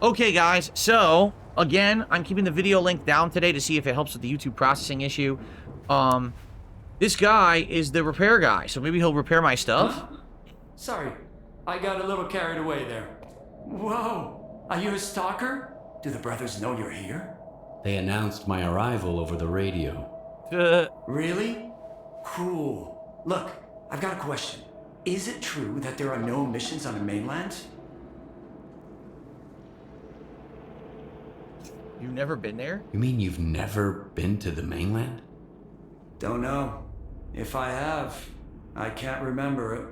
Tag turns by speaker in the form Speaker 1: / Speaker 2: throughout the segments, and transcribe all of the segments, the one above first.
Speaker 1: Okay, guys, so, again, I'm keeping the video link down today to see if it helps with the YouTube processing issue. This guy is the repair guy, so maybe he'll repair my stuff?
Speaker 2: Huh? Sorry, I got a little carried away there. Whoa, are you a stalker? Do the brothers know you're here?
Speaker 3: They announced my arrival over the radio.
Speaker 2: Really? Cool. Look, I've got a question. Is it true that there are no missions on the mainland?
Speaker 1: You've never been there?
Speaker 3: You mean you've never been to the mainland?
Speaker 2: Don't know. If I have, I can't remember it.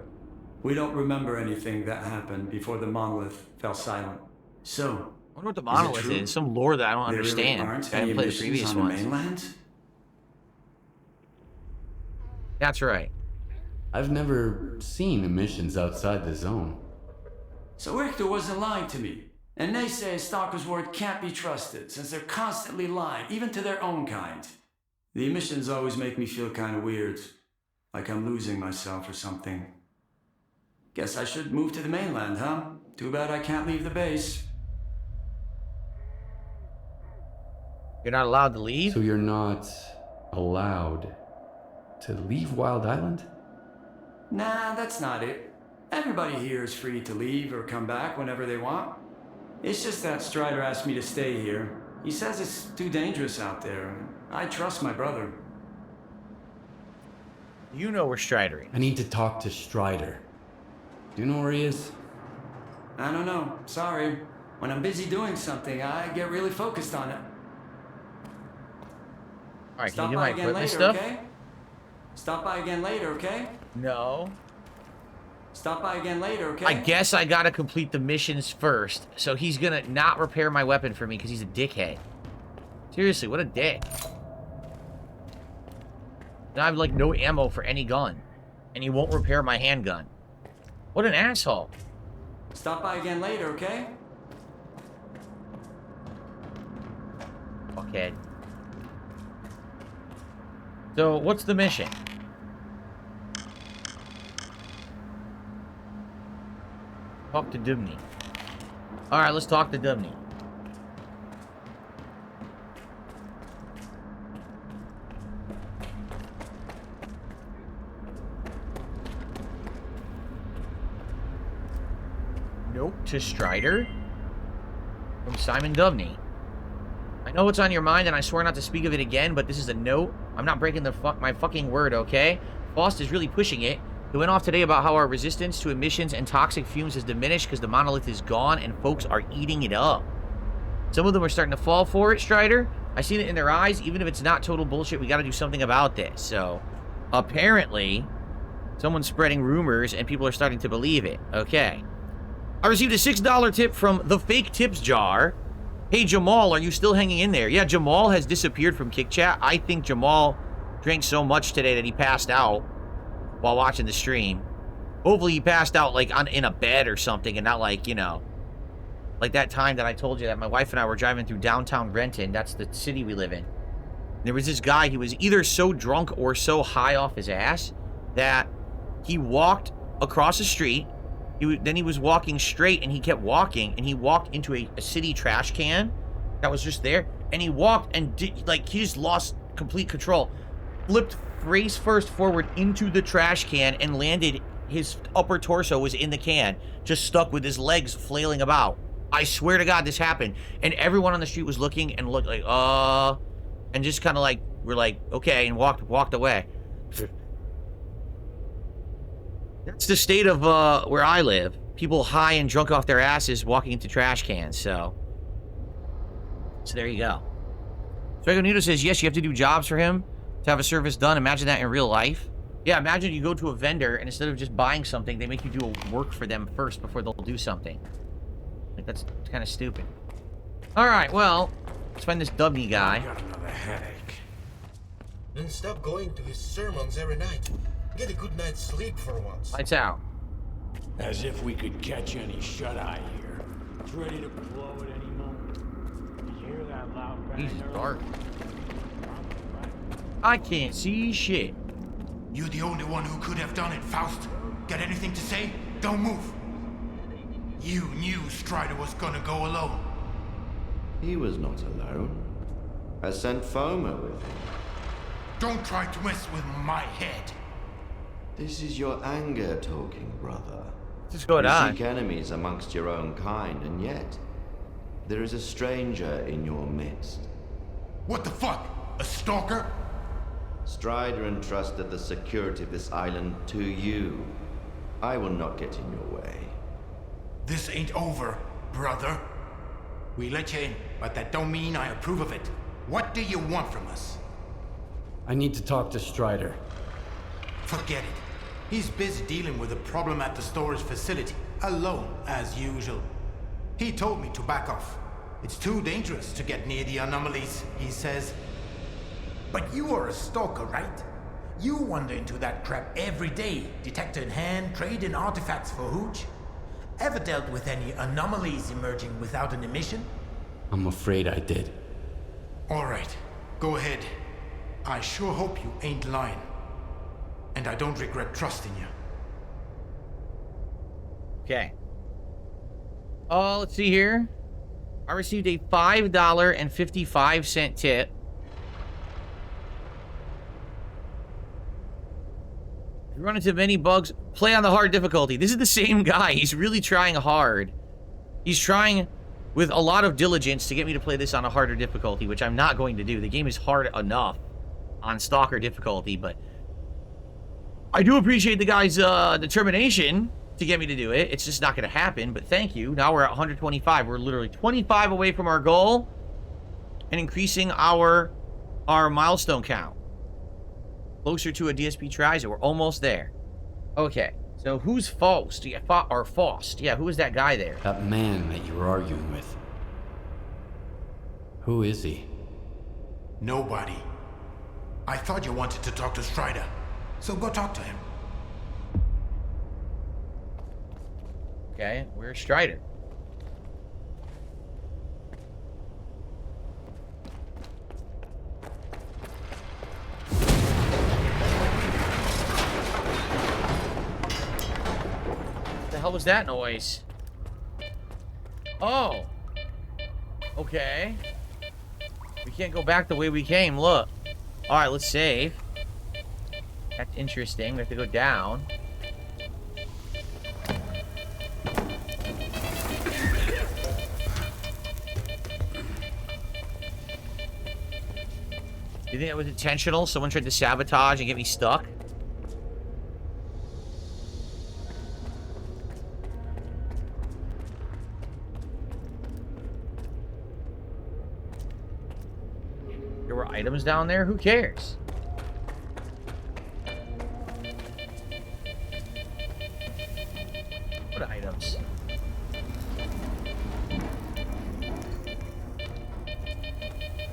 Speaker 2: We don't remember anything that happened before the monolith fell silent. So,
Speaker 1: I wonder what the monolith is. Some lore that I don't understand.
Speaker 2: Really aren't
Speaker 1: I haven't
Speaker 2: any
Speaker 1: played the
Speaker 2: missions
Speaker 1: previous
Speaker 2: on the
Speaker 1: ones.
Speaker 2: mainland?
Speaker 1: That's right.
Speaker 3: I've never seen emissions outside the zone.
Speaker 2: So Richter wasn't lying to me. And they say Stalker's word can't be trusted, since they're constantly lying, even to their own kind. The emissions always make me feel kind of weird. Like I'm losing myself or something. Guess I should move to the mainland, huh? Too bad I can't leave the base.
Speaker 1: You're not allowed to leave?
Speaker 3: So you're not allowed to leave Wild Island?
Speaker 2: Nah, that's not it. Everybody here is free to leave or come back whenever they want. It's just that Strider asked me to stay here. He says it's too dangerous out there. I trust my brother.
Speaker 1: You know where Strider is.
Speaker 3: I need to talk to Strider. Do you know where he is?
Speaker 2: I don't know. Sorry. When I'm busy doing something, I get really focused on it.
Speaker 1: Alright, can
Speaker 2: Stop
Speaker 1: you do
Speaker 2: by
Speaker 1: my
Speaker 2: again
Speaker 1: equipment
Speaker 2: later,
Speaker 1: stuff?
Speaker 2: okay? Stop by again later, okay?
Speaker 1: No.
Speaker 2: Stop by again later, okay?
Speaker 1: I guess I gotta complete the missions first. So he's gonna not repair my weapon for me because he's a dickhead. Seriously, what a dick. Now I have, like, no ammo for any gun. And he won't repair my handgun. What an asshole.
Speaker 2: Stop by again later, okay?
Speaker 1: Okay. So, what's the mission? Talk to Dubney. Alright, let's talk to Dubney. Note to Strider from Simon Dubney. I know what's on your mind, and I swear not to speak of it again, but this is a note. I'm not breaking my fucking word, okay? Faust is really pushing it. He went off today about how our resistance to emissions and toxic fumes has diminished because the monolith is gone and folks are eating it up. Some of them are starting to fall for it, Strider. I seen it in their eyes. Even if it's not total bullshit, we got to do something about this. So, apparently, someone's spreading rumors and people are starting to believe it. Okay. I received a $6 tip from the fake tips jar. Hey, Jamal, are you still hanging in there? Yeah, Jamal has disappeared from Kick Chat. I think Jamal drank so much today that he passed out while watching the stream. Hopefully he passed out, like, in a bed or something and not, like, you know, like that time that I told you that my wife and I were driving through downtown Renton. That's the city we live in. There was this guy, he was either so drunk or so high off his ass that he walked across the street. Then he was walking straight, and he kept walking, and he walked into a city trash can that was just there, and he walked and did, like, he just lost complete control. Flipped face first forward into the trash can and landed, his upper torso was in the can, just stuck with his legs flailing about. I swear to God this happened, and everyone on the street was looking and looked like, and just kind of like, we're like, okay, and walked away. That's the state of where I live. People high and drunk off their asses walking into trash cans, so there you go. Swego Nito says, yes, you have to do jobs for him to have a service done. Imagine that in real life. Yeah, imagine you go to a vendor, and instead of just buying something, they make you do work for them first before they'll do something. Like, that's kind of stupid. Alright, well, let's find this Dubney guy.
Speaker 4: I got another headache.
Speaker 5: Then stop going to his sermons every night. Get a good night's sleep for once.
Speaker 1: Lights out.
Speaker 4: As if we could catch any shut-eye here. It's ready to blow at any moment. Did you hear that loud bang?
Speaker 1: Jesus, dark. I can't see shit.
Speaker 6: You're the only one who could have done it, Faust. Got anything to say? Don't move. You knew Strider was gonna go alone.
Speaker 7: He was not alone. I sent Foma with him.
Speaker 6: Don't try to mess with my head.
Speaker 7: This is your anger talking, brother.
Speaker 1: What's going
Speaker 7: You
Speaker 1: on?
Speaker 7: seek enemies amongst your own kind, and yet there is a stranger in your midst.
Speaker 6: What the fuck? A stalker?
Speaker 7: Strider entrusted the security of this island to you. I will not get in your way.
Speaker 6: This ain't over, brother. We let you in, but that don't mean I approve of it. What do you want from us?
Speaker 3: I need to talk to Strider.
Speaker 6: Forget it. He's busy dealing with a problem at the storage facility, alone, as usual. He told me to back off. It's too dangerous to get near the anomalies, he says. But you are a stalker, right? You wander into that crap every day, detector in hand, trading artifacts for hooch. Ever dealt with any anomalies emerging without an emission?
Speaker 3: I'm afraid I did.
Speaker 6: All right, go ahead. I sure hope you ain't lying. And I don't regret trusting you.
Speaker 1: Okay. Oh, let's see here. I received a $5.55 tip. If you run into many bugs, play on the hard difficulty. This is the same guy. He's really trying hard. He's trying with a lot of diligence to get me to play this on a harder difficulty, which I'm not going to do. The game is hard enough on Stalker difficulty, but I do appreciate the guy's determination to get me to do it. It's just not going to happen, but thank you. Now we're at 125. We're literally 25 away from our goal and increasing our milestone count. Closer to a DSP tries it. We're almost there. Okay, so who's Faust? Yeah, or Faust. Yeah, who is that guy there?
Speaker 3: That man that you were arguing with. Who is he?
Speaker 6: Nobody. I thought you wanted to talk to Strider, so go talk to him.
Speaker 1: Okay, where's Strider? What the hell was that noise? Oh. Okay. We can't go back the way we came, look. Alright, let's save. That's interesting. We have to go down. Do you think that was intentional? Someone tried to sabotage and get me stuck? There were items down there? Who cares? What items?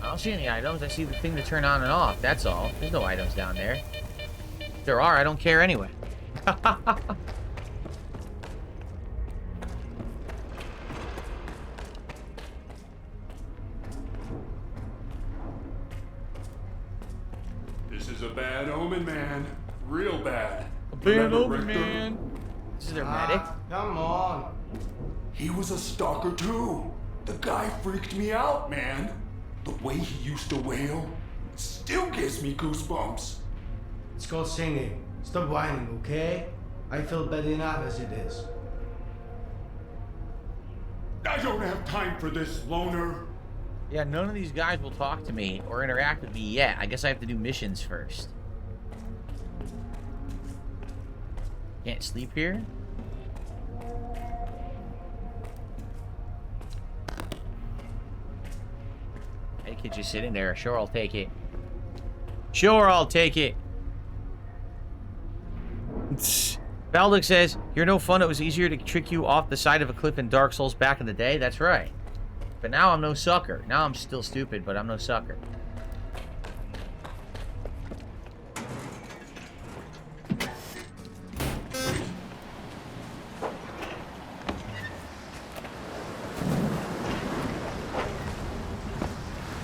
Speaker 1: I don't see any items. I see the thing to turn on and off. That's all. There's no items down there. If there are, I don't care anyway.
Speaker 8: This is a bad omen, man. Real bad.
Speaker 1: A bad
Speaker 8: Remember
Speaker 1: omen,
Speaker 8: Richter?
Speaker 1: man. This is their medic.
Speaker 9: Come on.
Speaker 8: He was a stalker too. The guy freaked me out, man. The way he used to wail still gives me goosebumps.
Speaker 9: It's called singing. Stop whining, okay? I feel bad enough as it is.
Speaker 8: I don't have time for this, loner.
Speaker 1: Yeah, none of these guys will talk to me or interact with me yet. I guess I have to do missions first. Can't sleep here? Hey, kid, just sitting there. Sure, I'll take it. Sure, I'll take it. Baldic says, "You're no fun. It was easier to trick you off the side of a cliff in Dark Souls back in the day." That's right. But now I'm no sucker. Now I'm still stupid, but I'm no sucker.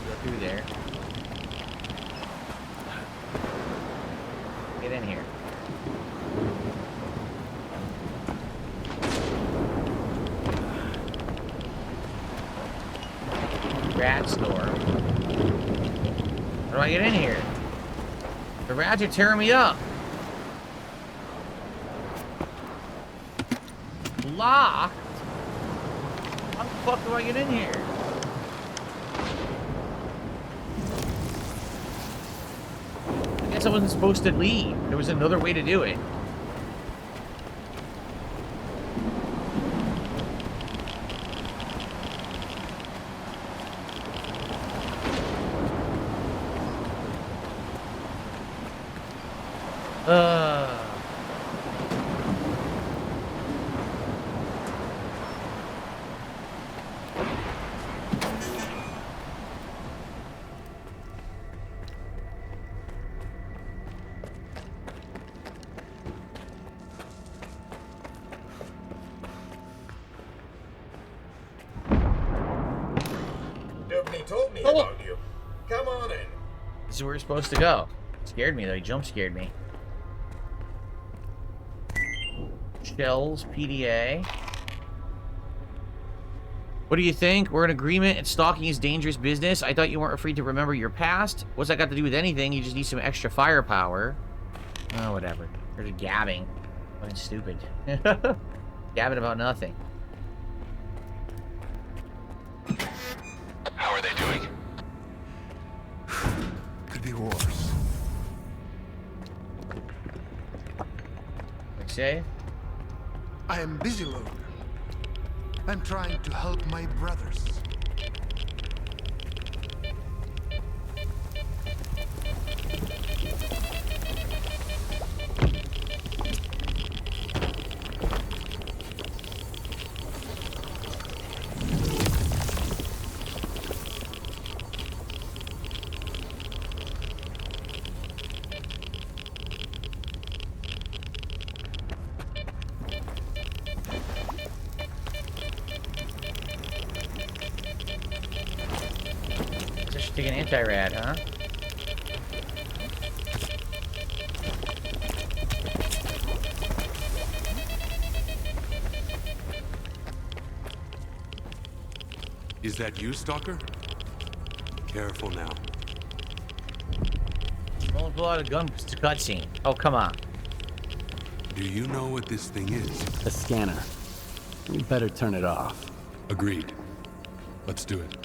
Speaker 1: Go through there. Get in here. Rat store. How do I get in here? The rats are tearing me up. Locked? How the fuck do I get in here? I guess I wasn't supposed to leave. There was another way to do it.
Speaker 5: Nobody told me about you. Come on in.
Speaker 1: This is where we're supposed to go. Scared me though. He jump scared me. Shells, PDA. What do you think? We're in agreement and stalking is dangerous business. I thought you weren't afraid to remember your past. What's that got to do with anything? You just need some extra firepower. Oh, whatever. You're just gabbing. Fucking stupid. Gabbing about nothing.
Speaker 8: How are they doing? Could be worse.
Speaker 1: What say?
Speaker 6: I am busy, Logan. I'm trying to help my brothers.
Speaker 1: Take an anti-rad, huh?
Speaker 8: Is that you, Stalker? Careful now.
Speaker 1: Don't pull out a gun cutscene. Oh, come on.
Speaker 8: Do you know what this thing is?
Speaker 10: A scanner. We better turn it off.
Speaker 8: Agreed. Let's do it.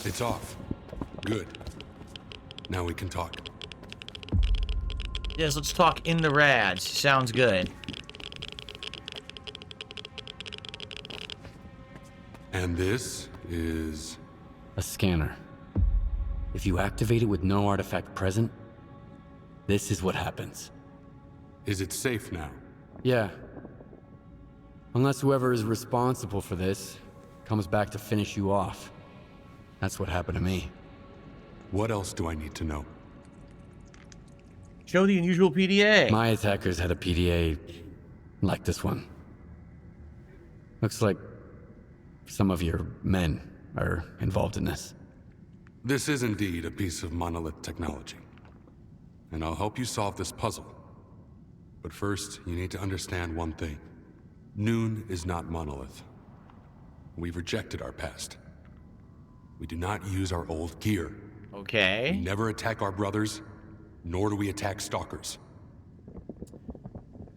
Speaker 8: It's off. Good. Now we can talk.
Speaker 1: Yes, let's talk in the rads. Sounds good.
Speaker 8: And this is...
Speaker 10: A scanner. If you activate it with no artifact present, this is what happens.
Speaker 8: Is it safe now?
Speaker 10: Yeah. Unless whoever is responsible for this comes back to finish you off. That's what happened to me.
Speaker 8: What else do I need to know?
Speaker 1: Show the unusual PDA.
Speaker 10: My attackers had a PDA like this one. Looks like some of your men are involved in this.
Speaker 8: This is indeed a piece of monolith technology. And I'll help you solve this puzzle. But first, you need to understand one thing. Noon is not monolith. We've rejected our past. We do not use our old gear.
Speaker 1: Okay.
Speaker 8: We never attack our brothers, nor do we attack stalkers.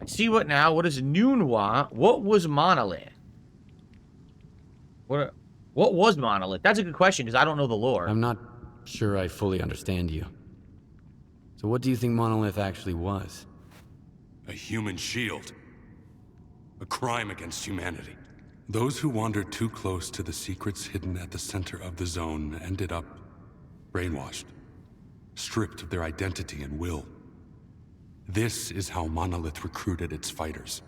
Speaker 1: See what now? What does Noon want? What was Monolith? What was Monolith? That's a good question, because I don't know the lore.
Speaker 10: I'm not sure I fully understand you. So what do you think Monolith actually was?
Speaker 8: A human shield. A crime against humanity. Those who wandered too close to the secrets hidden at the center of the zone ended up brainwashed, stripped of their identity and will. This is how Monolith recruited its fighters.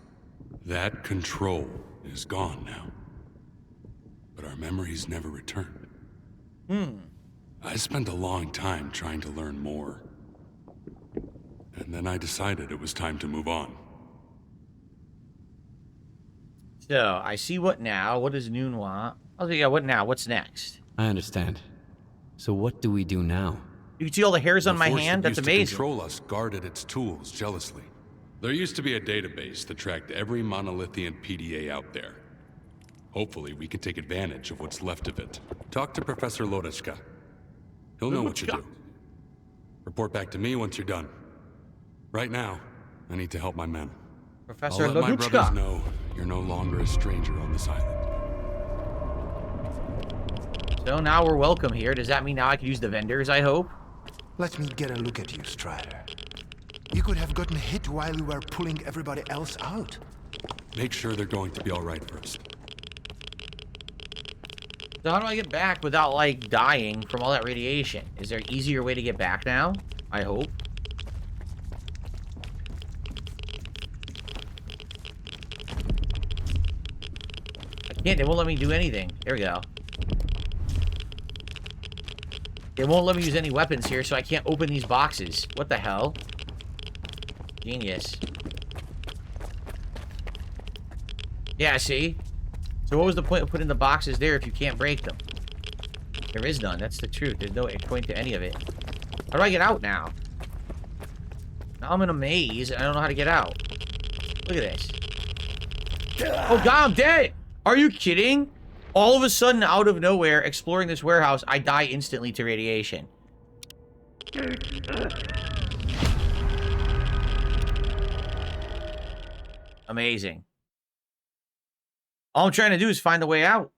Speaker 8: That control is gone now. But our memories never returned. I spent a long time trying to learn more. And then I decided it was time to move on.
Speaker 1: So, I see what now. What does Noon want? Oh yeah, what now? What's next?
Speaker 10: I understand. So what do we do now?
Speaker 1: You can see all the hairs on my
Speaker 8: force
Speaker 1: hand?
Speaker 8: that
Speaker 1: That's
Speaker 8: used to
Speaker 1: amazing.
Speaker 8: control us guarded its tools jealously. There used to be a database that tracked every monolithian PDA out there. Hopefully, we can take advantage of what's left of it. Talk to Professor Lodeshka. He'll know what to do. Report back to me once you're done. Right now, I need to help my men.
Speaker 1: Professor
Speaker 8: I'll let my
Speaker 1: Lodeshka.
Speaker 8: brothers know you're no longer a stranger on this island.
Speaker 1: So now we're welcome here. Does that mean now I can use the vendors, I hope?
Speaker 6: Let me get a look at you, Strider. You could have gotten hit while you were pulling everybody else out.
Speaker 8: Make sure they're going to be all right first.
Speaker 1: So how do I get back without, like, dying from all that radiation? Is there an easier way to get back now? I hope. I can't. They won't let me do anything. There we go. They won't let me use any weapons here, so I can't open these boxes. What the hell? Genius. Yeah, see? So what was the point of putting the boxes there if you can't break them? There is none. That's the truth. There's no point to any of it. How do I get out now? Now I'm in a maze, and I don't know how to get out. Look at this. Oh, God, I'm dead! Are you kidding? All of a sudden, out of nowhere, exploring this warehouse, I die instantly to radiation. Amazing. All I'm trying to do is find a way out.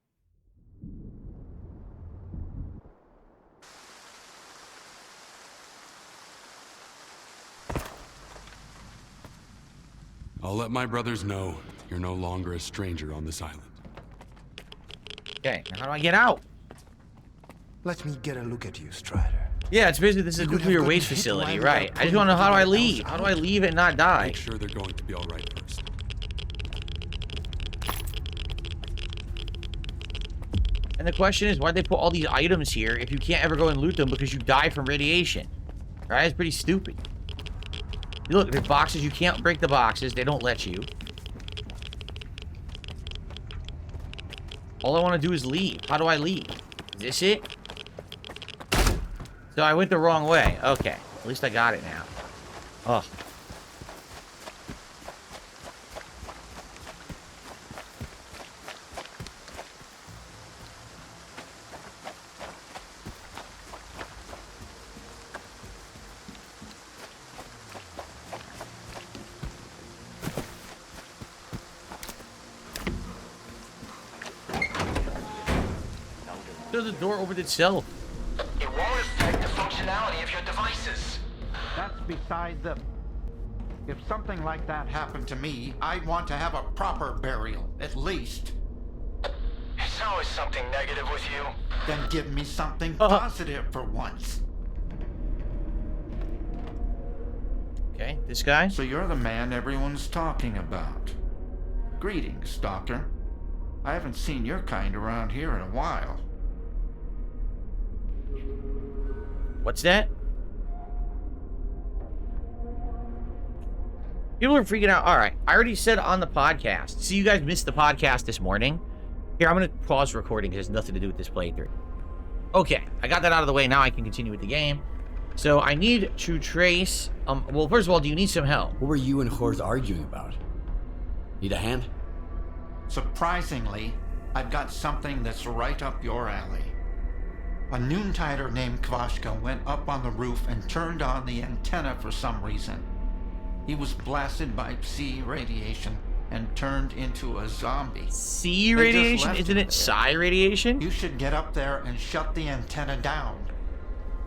Speaker 8: I'll let my brothers know you're no longer a stranger on this island.
Speaker 1: Okay, now how do I get out?
Speaker 6: Let me get a look at you, Strider.
Speaker 1: Yeah, it's basically this is a nuclear waste facility, right? I just want to know how do I leave? How do I leave and not die?
Speaker 8: Make sure they're going to be all right first.
Speaker 1: And the question is, why'd they put all these items here if you can't ever go and loot them because you die from radiation? Right? It's pretty stupid. Look, there's boxes. You can't break the boxes. They don't let you. All I want to do is leave. How do I leave? Is this it? So I went the wrong way. Okay. At least I got it now. Oh. So the door opened itself.
Speaker 11: It won't affect the functionality of your devices.
Speaker 12: That's beside the... If something like that happened to me, I'd want to have a proper burial, at least.
Speaker 11: It's always something negative with you.
Speaker 12: Then give me something positive for once.
Speaker 1: Okay, this guy?
Speaker 12: So you're the man everyone's talking about. Greetings, Stalker. I haven't seen your kind around here in a while.
Speaker 1: What's that? People are freaking out. All right. I already said on the podcast. See, you guys missed the podcast this morning. Here, I'm going to pause recording because it has nothing to do with this playthrough. Okay. I got that out of the way. Now I can continue with the game. So I need to trace... well, first of all, do you need some help?
Speaker 10: What were you and Horse arguing about? Need a hand?
Speaker 12: Surprisingly, I've got something that's right up your alley. A noontider named Kvashka went up on the roof and turned on the antenna for some reason. He was blasted by Psi radiation and turned into a zombie.
Speaker 1: Psi radiation? Isn't it Psi radiation?
Speaker 12: You should get up there and shut the antenna down.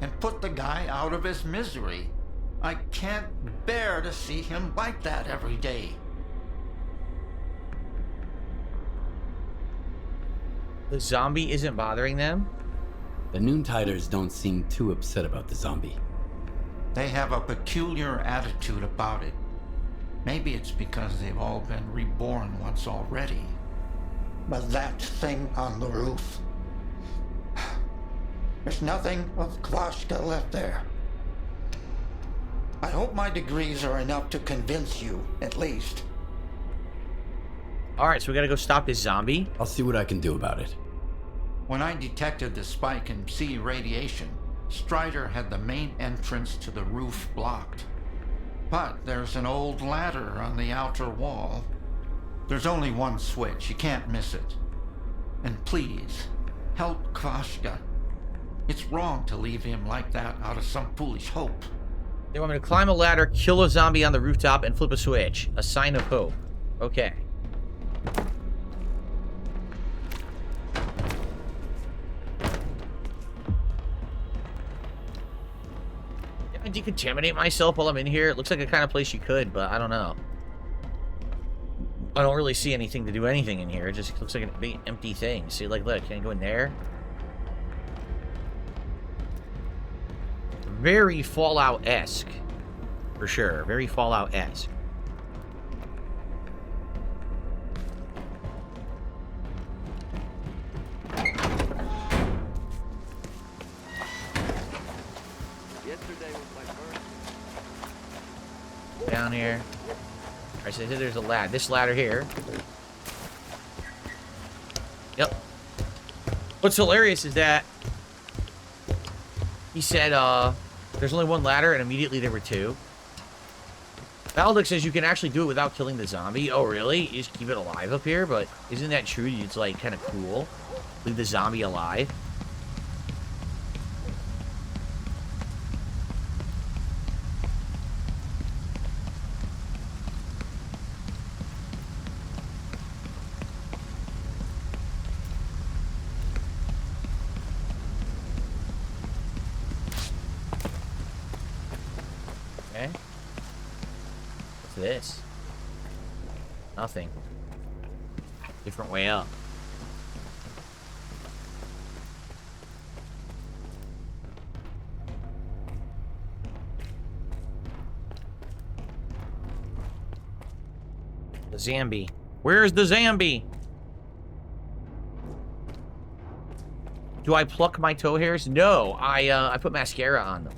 Speaker 12: And put the guy out of his misery. I can't bear to see him like that every day.
Speaker 1: The zombie isn't bothering them?
Speaker 10: The Noontiders don't seem too upset about the zombie.
Speaker 12: They have a peculiar attitude about it. Maybe it's because they've all been reborn once already. But that thing on the roof... There's nothing of Kvashka left there. I hope my degrees are enough to convince you, at least.
Speaker 1: Alright, so we gotta go stop this zombie?
Speaker 10: I'll see what I can do about it.
Speaker 12: When I detected the spike in C radiation, Strider had the main entrance to the roof blocked. But there's an old ladder on the outer wall. There's only one switch, you can't miss it. And please, help Kvashka. It's wrong to leave him like that out of some foolish hope.
Speaker 1: They want me to climb a ladder, kill a zombie on the rooftop, and flip a switch. A sign of hope. Okay. Can I decontaminate myself while I'm in here? It looks like a kind of place you could, but I don't know. I don't really see anything to do anything in here. It just looks like a big empty thing. See, like, look, can I go in there? Very Fallout-esque. For sure. Very Fallout-esque. Down here. Alright, so there's a ladder. This ladder here. Yep. What's hilarious is that he said, there's only one ladder, and immediately there were two. Baldic says you can actually do it without killing the zombie. Oh, really? You just keep it alive up here? But isn't that true? It's, like, kind of cool. Leave the zombie alive. This? Nothing. Different way up. The zombie. Where's the zombie? Do I pluck my toe hairs? No, I put mascara on them.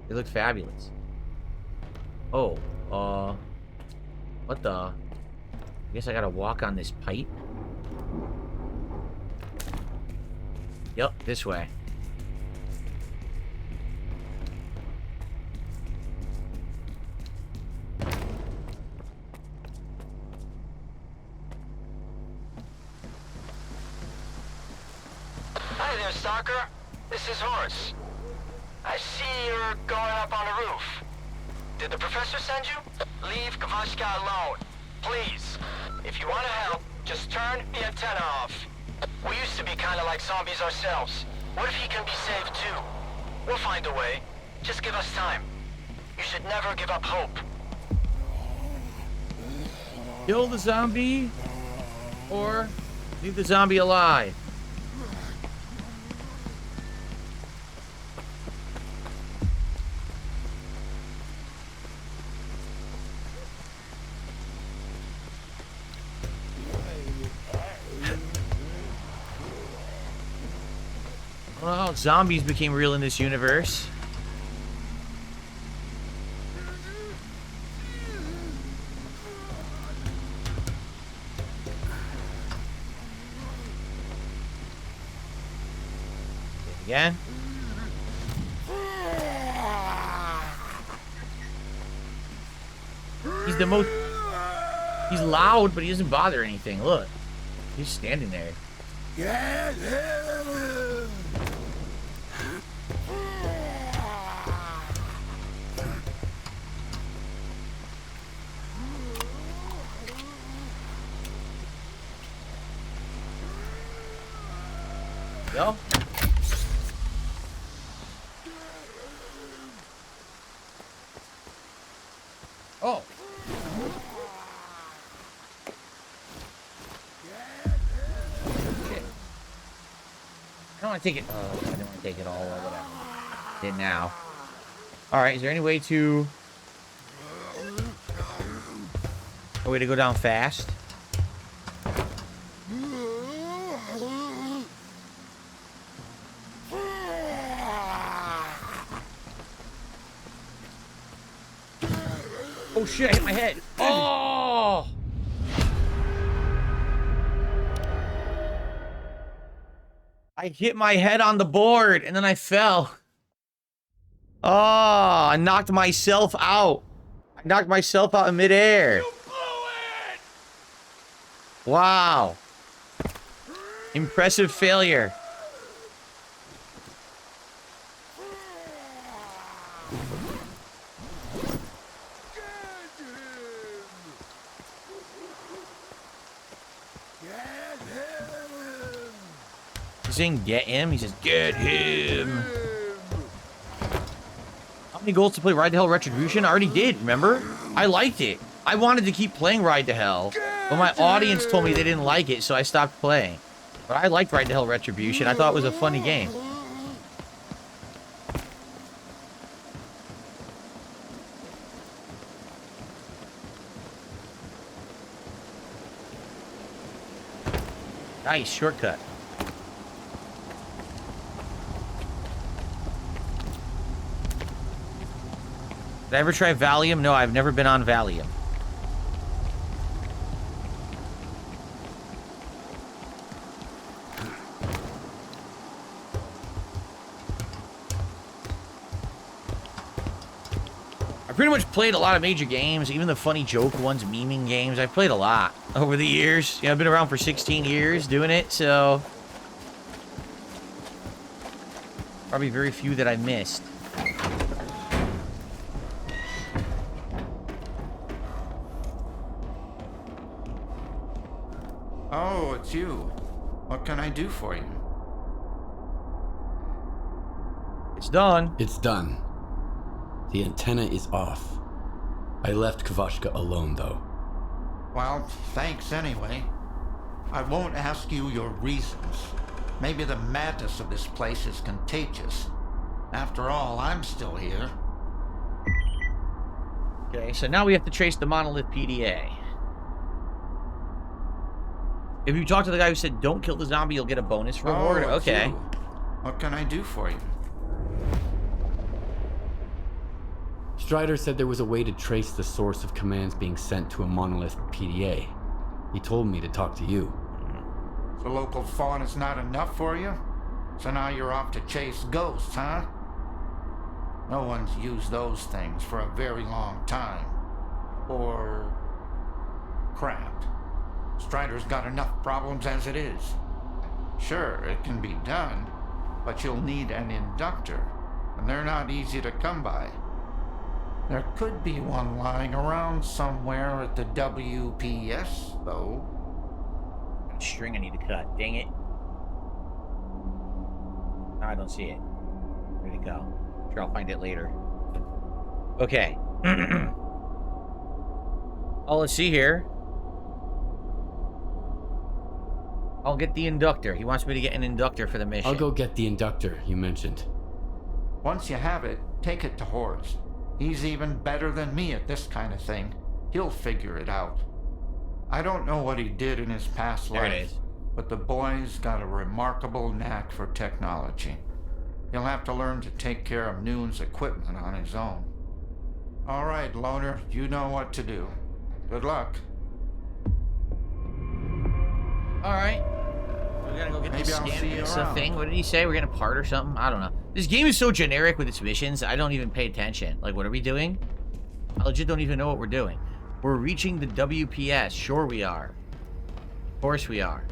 Speaker 1: They look fabulous. Oh, what the? I guess I gotta walk on this pipe. Yep, this way.
Speaker 11: Hi there, Stalker. This is Horace. I see you're going up on the roof. Did the professor send you? Leave Kvashka alone. Please. If you want to help, just turn the antenna off. We used to be kind of like zombies ourselves. What if he can be saved too? We'll find a way. Just give us time. You should never give up hope.
Speaker 1: Kill the zombie, or leave the zombie alive. Well, zombies became real in this universe. Again. He's the most... He's loud, but he doesn't bother anything. Look. He's standing there. Go. Oh. Shit. I don't want to take it. Oh, I didn't want to take it all or whatever. Did now. Alright, is there any way to... A way to go down fast? Oh shit, I hit my head. Oh! I hit my head on the board, and then I fell. Oh, I knocked myself out. I knocked myself out in midair.
Speaker 4: You blew it!
Speaker 1: Wow. Impressive failure. He's saying get him? He says get him. How many goals to play Ride to Hell Retribution? I already did, remember? I liked it. I wanted to keep playing Ride to Hell, but my audience told me they didn't like it, so I stopped playing. But I liked Ride to Hell Retribution. I thought it was a funny game. Nice, shortcut. Did I ever try Valium? No, I've never been on Valium. I pretty much played a lot of major games, even the funny joke ones, memeing games. I've played a lot over the years. You know, I've been around for 16 years doing it, so... probably very few that I missed.
Speaker 12: Oh, it's you. What can I do for you?
Speaker 1: It's done.
Speaker 10: It's done. The antenna is off. I left Kvashka alone, though.
Speaker 12: Well, thanks anyway. I won't ask you your reasons. Maybe the madness of this place is contagious. After all, I'm still here.
Speaker 1: Okay, so now we have to trace the monolith PDA. If you talk to the guy who said don't kill the zombie, you'll get a bonus reward.
Speaker 12: Oh, it's
Speaker 1: okay.
Speaker 12: you. What can I do for you?
Speaker 10: Strider said there was a way to trace the source of commands being sent to a monolith PDA. He told me to talk to you.
Speaker 12: The local fawn is not enough for you? So now you're off to chase ghosts, huh? No one's used those things for a very long time. Or... crap. Strider's got enough problems as it is. Sure, it can be done, but you'll need an inductor, and they're not easy to come by. There could be one lying around somewhere at the WPS, though.
Speaker 1: String I need to cut. Dang it. No, I don't see it. Where'd it go? Sure, I'll find it later. Okay. Oh, let's see here. I'll get the inductor. He wants me to get an inductor for the mission.
Speaker 10: I'll go get the inductor you mentioned.
Speaker 12: Once you have it, take it to Horace. He's even better than me at this kind of thing. He'll figure it out. I don't know what he did in his past
Speaker 1: There
Speaker 12: life,
Speaker 1: it is.
Speaker 12: but the boy's got a remarkable knack for technology. He'll have to learn to take care of Noon's equipment on his own. All right, Loner, you know what to do. Good luck.
Speaker 1: All right. We're gonna go get
Speaker 12: Maybe
Speaker 1: this
Speaker 12: I'll see
Speaker 1: scanning
Speaker 12: you
Speaker 1: stuff
Speaker 12: around.
Speaker 1: thing. What did he say? We're gonna part or something? I don't know. This game is so generic with its missions, I don't even pay attention. Like, what are we doing? I legit don't even know what we're doing. We're reaching the WPS. Sure we are. Of course we are.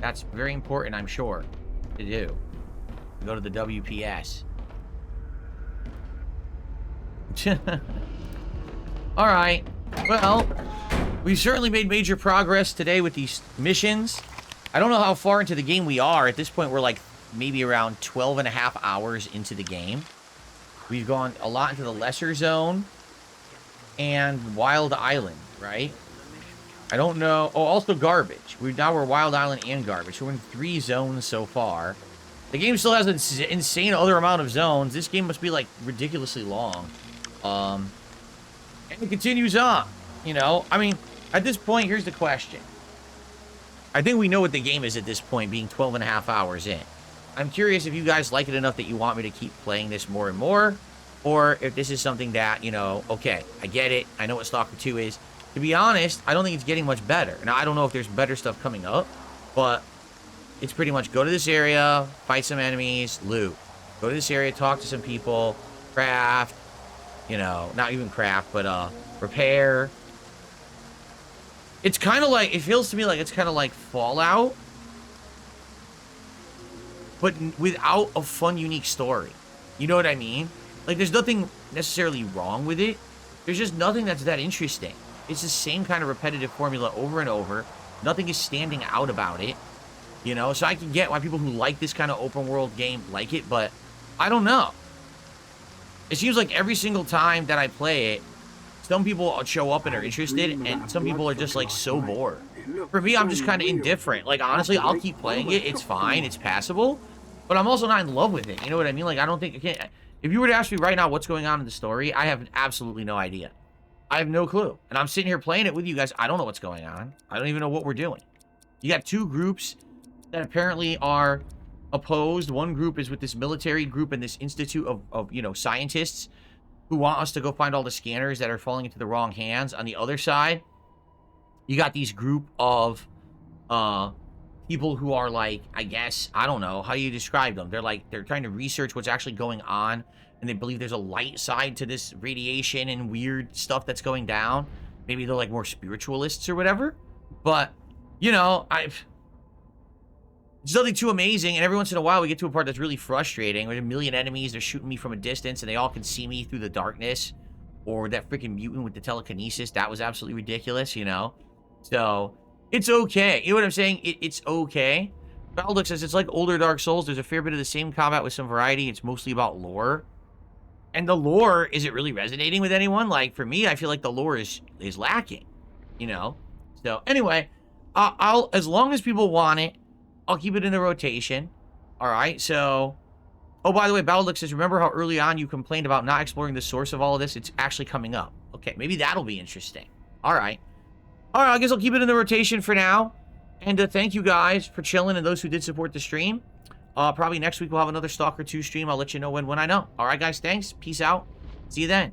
Speaker 1: That's very important, I'm sure, to do. We go to the WPS. All right. Well, we've certainly made major progress today with these missions. I don't know how far into the game we are. At this point, we're like maybe around 12 and a half hours into the game. We've gone a lot into the Lesser Zone and Wild Island, right? I don't know. Oh, also Garbage. Now we're Wild Island and Garbage. So we're in 3 zones so far. The game still has an insane other amount of zones. This game must be like ridiculously long. And it continues on. You know, I mean, at this point, here's the question. I think we know what the game is at this point, being 12 and a half hours in. I'm curious if you guys like it enough that you want me to keep playing this more and more, or if this is something that, you know, okay, I get it. I know what Stalker 2 is. To be honest, I don't think it's getting much better. Now, I don't know if there's better stuff coming up, but it's pretty much go to this area, fight some enemies, loot. Go to this area, talk to some people, craft, you know, not even craft, but repair. It's kind of like, it feels to me like it's kind of like Fallout, but without a fun, unique story. You know what I mean? Like, there's nothing necessarily wrong with it. There's just nothing that's that interesting. It's the same kind of repetitive formula over and over. Nothing is standing out about it. You know? So I can get why people who like this kind of open world game like it, but I don't know. It seems like every single time that I play it, some people show up and are interested, and some people are just, like, so bored. For me, I'm just kind of indifferent. Like, honestly, I'll keep playing it. It's fine. It's passable. But I'm also not in love with it. You know what I mean? Like, I don't think... I can't, if you were to ask me right now what's going on in the story, I have absolutely no idea. I have no clue. And I'm sitting here playing it with you guys. I don't know what's going on. I don't even know what we're doing. You got two groups that apparently are opposed. One group is with this military group and this institute of you know, scientists who want us to go find all the scanners that are falling into the wrong hands. On the other side, you got these group of people who are like, I guess, I don't know how you describe them. They're like, they're trying to research what's actually going on, and they believe there's a light side to this radiation and weird stuff that's going down. Maybe they're like more spiritualists or whatever. But, you know, it's nothing too amazing, and every once in a while we get to a part that's really frustrating. There's a million enemies, they're shooting me from a distance, and they all can see me through the darkness. Or that freaking mutant with the telekinesis, that was absolutely ridiculous, you know? So, it's okay. You know what I'm saying? It's okay. Baldock says, it's like older Dark Souls. There's a fair bit of the same combat with some variety. It's mostly about lore. And the lore, is it really resonating with anyone? Like, for me, I feel like the lore is lacking, you know? So, anyway, I'll as long as people want it, I'll keep it in the rotation. All right, so... Oh, by the way, Baldock says, remember how early on you complained about not exploring the source of all of this? It's actually coming up. Okay, maybe that'll be interesting. All right. All right, I guess I'll keep it in the rotation for now. And thank you guys for chilling and those who did support the stream. Probably next week we'll have another S.T.A.L.K.E.R 2 stream. I'll let you know when I know. All right, guys, thanks. Peace out. See you then.